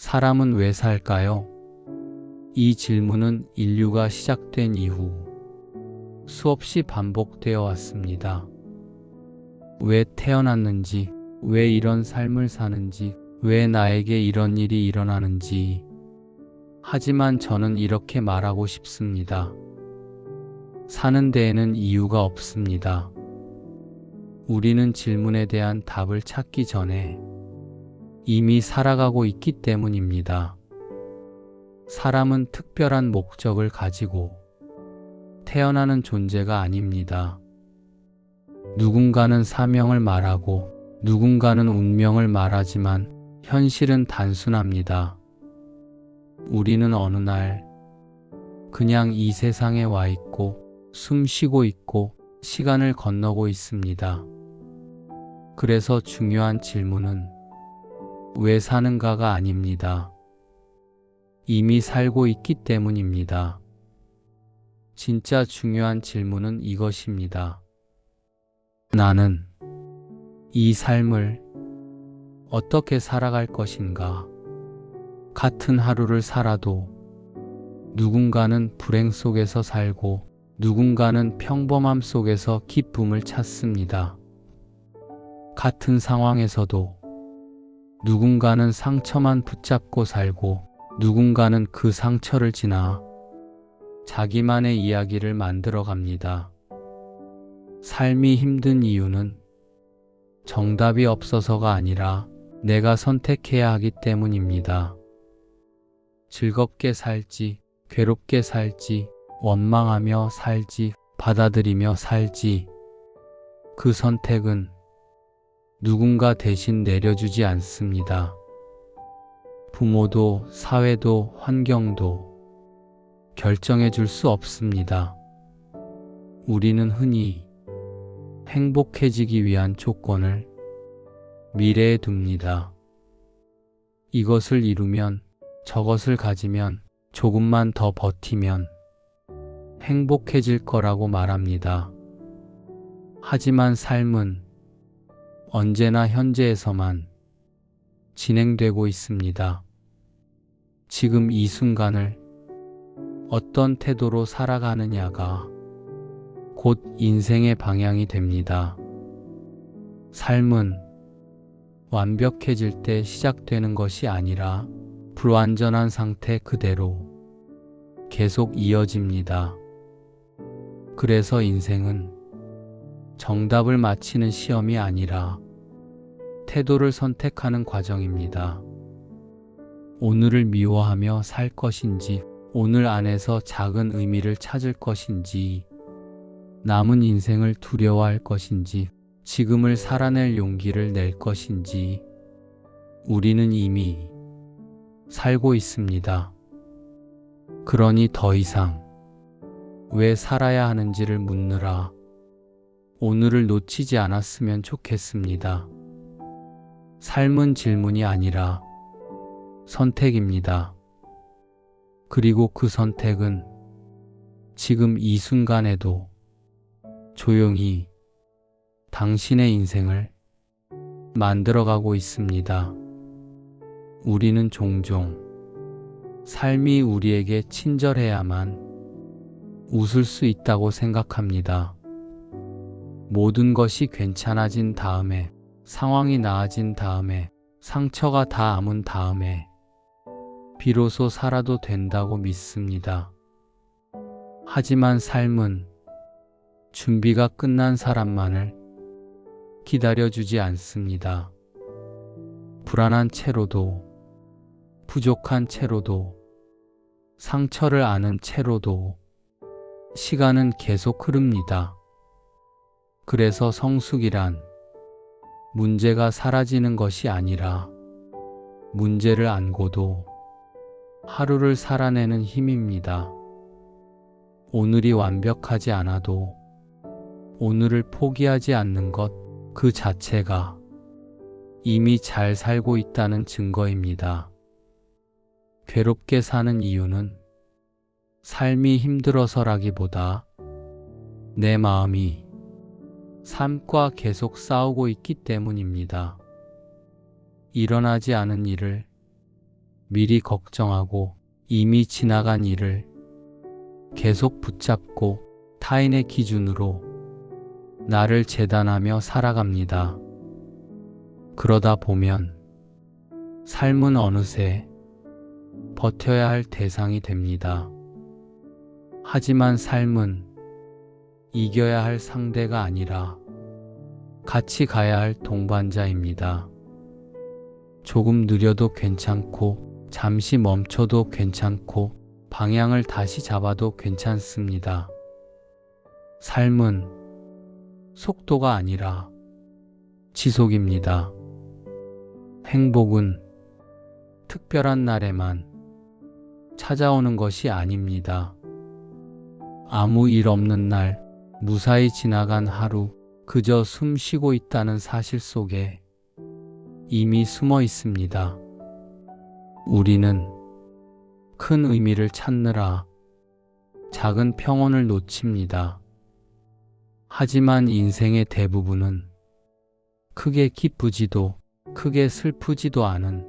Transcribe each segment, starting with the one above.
사람은 왜 살까요? 이 질문은 인류가 시작된 이후 수없이 반복되어 왔습니다. 왜 태어났는지, 왜 이런 삶을 사는지, 왜 나에게 이런 일이 일어나는지. 하지만 저는 이렇게 말하고 싶습니다. 사는 데에는 이유가 없습니다. 우리는 질문에 대한 답을 찾기 전에 이미 살아가고 있기 때문입니다. 사람은 특별한 목적을 가지고 태어나는 존재가 아닙니다. 누군가는 사명을 말하고 누군가는 운명을 말하지만 현실은 단순합니다. 우리는 어느 날 그냥 이 세상에 와 있고 숨 쉬고 있고 시간을 건너고 있습니다. 그래서 중요한 질문은 왜 사는가가 아닙니다. 이미 살고 있기 때문입니다. 진짜 중요한 질문은 이것입니다. 나는 이 삶을 어떻게 살아갈 것인가? 같은 하루를 살아도 누군가는 불행 속에서 살고 누군가는 평범함 속에서 기쁨을 찾습니다. 같은 상황에서도 누군가는 상처만 붙잡고 살고 누군가는 그 상처를 지나 자기만의 이야기를 만들어 갑니다. 삶이 힘든 이유는 정답이 없어서가 아니라 내가 선택해야 하기 때문입니다. 즐겁게 살지, 괴롭게 살지, 원망하며 살지, 받아들이며 살지. 그 선택은 누군가 대신 내려주지 않습니다. 부모도 사회도 환경도 결정해 줄 수 없습니다. 우리는 흔히 행복해지기 위한 조건을 미래에 둡니다. 이것을 이루면, 저것을 가지면, 조금만 더 버티면 행복해질 거라고 말합니다. 하지만 삶은 언제나 현재에서만 진행되고 있습니다. 지금 이 순간을 어떤 태도로 살아가느냐가 곧 인생의 방향이 됩니다. 삶은 완벽해질 때 시작되는 것이 아니라 불완전한 상태 그대로 계속 이어집니다. 그래서 인생은 정답을 맞히는 시험이 아니라 태도를 선택하는 과정입니다. 오늘을 미워하며 살 것인지, 오늘 안에서 작은 의미를 찾을 것인지, 남은 인생을 두려워할 것인지, 지금을 살아낼 용기를 낼 것인지, 우리는 이미 살고 있습니다. 그러니 더 이상 왜 살아야 하는지를 묻느라 오늘을 놓치지 않았으면 좋겠습니다. 삶은 질문이 아니라 선택입니다. 그리고 그 선택은 지금 이 순간에도 조용히 당신의 인생을 만들어가고 있습니다. 우리는 종종 삶이 우리에게 친절해야만 웃을 수 있다고 생각합니다. 모든 것이 괜찮아진 다음에, 상황이 나아진 다음에, 상처가 다 아문 다음에 비로소 살아도 된다고 믿습니다. 하지만 삶은 준비가 끝난 사람만을 기다려주지 않습니다. 불안한 채로도, 부족한 채로도, 상처를 아는 채로도 시간은 계속 흐릅니다. 그래서 성숙이란 문제가 사라지는 것이 아니라 문제를 안고도 하루를 살아내는 힘입니다. 오늘이 완벽하지 않아도 오늘을 포기하지 않는 것 그 자체가 이미 잘 살고 있다는 증거입니다. 괴롭게 사는 이유는 삶이 힘들어서라기보다 내 마음이 삶과 계속 싸우고 있기 때문입니다. 일어나지 않은 일을 미리 걱정하고 이미 지나간 일을 계속 붙잡고 타인의 기준으로 나를 재단하며 살아갑니다. 그러다 보면 삶은 어느새 버텨야 할 대상이 됩니다. 하지만 삶은 이겨야 할 상대가 아니라 같이 가야 할 동반자입니다. 조금 느려도 괜찮고, 잠시 멈춰도 괜찮고, 방향을 다시 잡아도 괜찮습니다. 삶은 속도가 아니라 지속입니다. 행복은 특별한 날에만 찾아오는 것이 아닙니다. 아무 일 없는 날, 무사히 지나간 하루, 그저 숨 쉬고 있다는 사실 속에 이미 숨어 있습니다. 우리는 큰 의미를 찾느라 작은 평온을 놓칩니다. 하지만 인생의 대부분은 크게 기쁘지도 크게 슬프지도 않은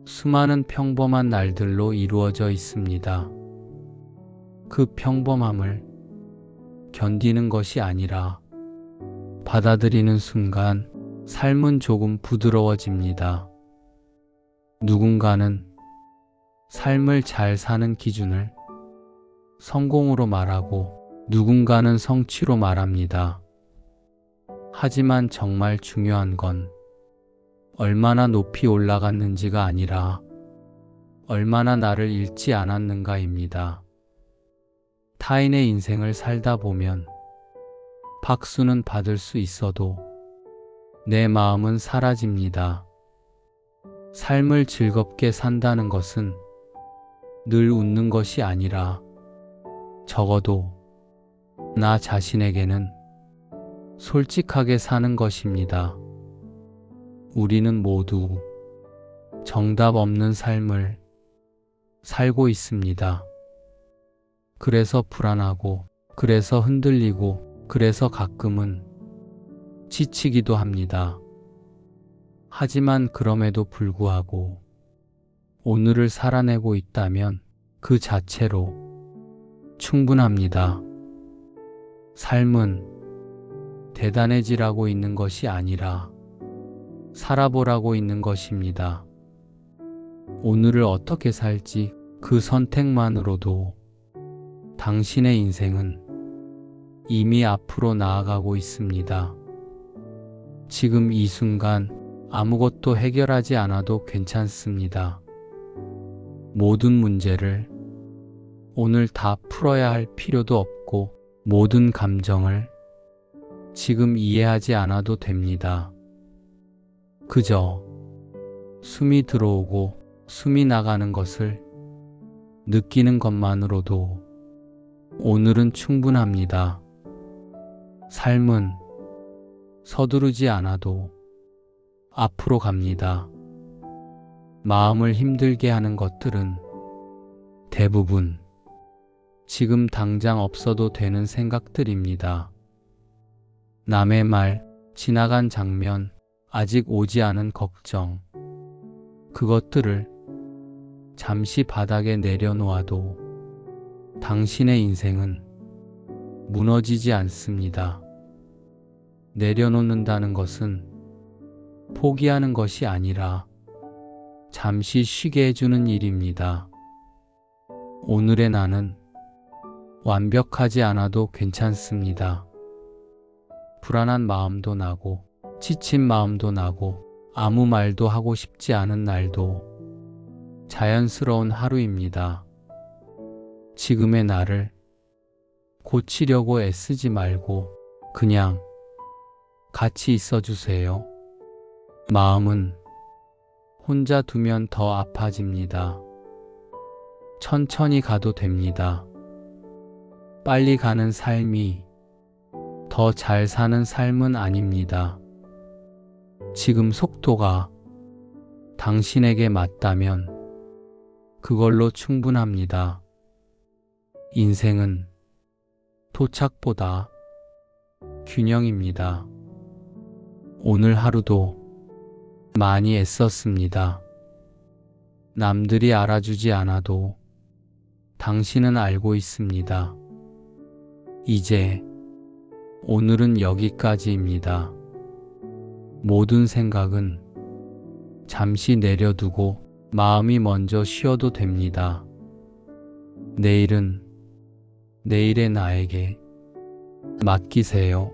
수많은 평범한 날들로 이루어져 있습니다. 그 평범함을 견디는 것이 아니라 받아들이는 순간 삶은 조금 부드러워집니다. 누군가는 삶을 잘 사는 기준을 성공으로 말하고 누군가는 성취로 말합니다. 하지만 정말 중요한 건 얼마나 높이 올라갔는지가 아니라 얼마나 나를 잃지 않았는가입니다. 타인의 인생을 살다 보면 박수는 받을 수 있어도 내 마음은 사라집니다. 삶을 즐겁게 산다는 것은 늘 웃는 것이 아니라 적어도 나 자신에게는 솔직하게 사는 것입니다. 우리는 모두 정답 없는 삶을 살고 있습니다. 그래서 불안하고, 그래서 흔들리고, 그래서 가끔은 지치기도 합니다. 하지만 그럼에도 불구하고 오늘을 살아내고 있다면 그 자체로 충분합니다. 삶은 대단해지라고 있는 것이 아니라 살아보라고 있는 것입니다. 오늘을 어떻게 살지 그 선택만으로도 당신의 인생은 이미 앞으로 나아가고 있습니다. 지금 이 순간 아무것도 해결하지 않아도 괜찮습니다. 모든 문제를 오늘 다 풀어야 할 필요도 없고 모든 감정을 지금 이해하지 않아도 됩니다. 그저 숨이 들어오고 숨이 나가는 것을 느끼는 것만으로도 오늘은 충분합니다. 삶은 서두르지 않아도 앞으로 갑니다. 마음을 힘들게 하는 것들은 대부분 지금 당장 없어도 되는 생각들입니다. 남의 말, 지나간 장면, 아직 오지 않은 걱정, 그것들을 잠시 바닥에 내려놓아도 당신의 인생은 무너지지 않습니다. 내려놓는다는 것은 포기하는 것이 아니라 잠시 쉬게 해주는 일입니다. 오늘의 나는 완벽하지 않아도 괜찮습니다. 불안한 마음도 나고 지친 마음도 나고 아무 말도 하고 싶지 않은 날도 자연스러운 하루입니다. 지금의 나를 고치려고 애쓰지 말고 그냥 같이 있어주세요. 마음은 혼자 두면 더 아파집니다. 천천히 가도 됩니다. 빨리 가는 삶이 더 잘 사는 삶은 아닙니다. 지금 속도가 당신에게 맞다면 그걸로 충분합니다. 인생은 도착보다 균형입니다. 오늘 하루도 많이 애썼습니다. 남들이 알아주지 않아도 당신은 알고 있습니다. 이제 오늘은 여기까지입니다. 모든 생각은 잠시 내려두고 마음이 먼저 쉬어도 됩니다. 내일은 내일의 나에게 맡기세요.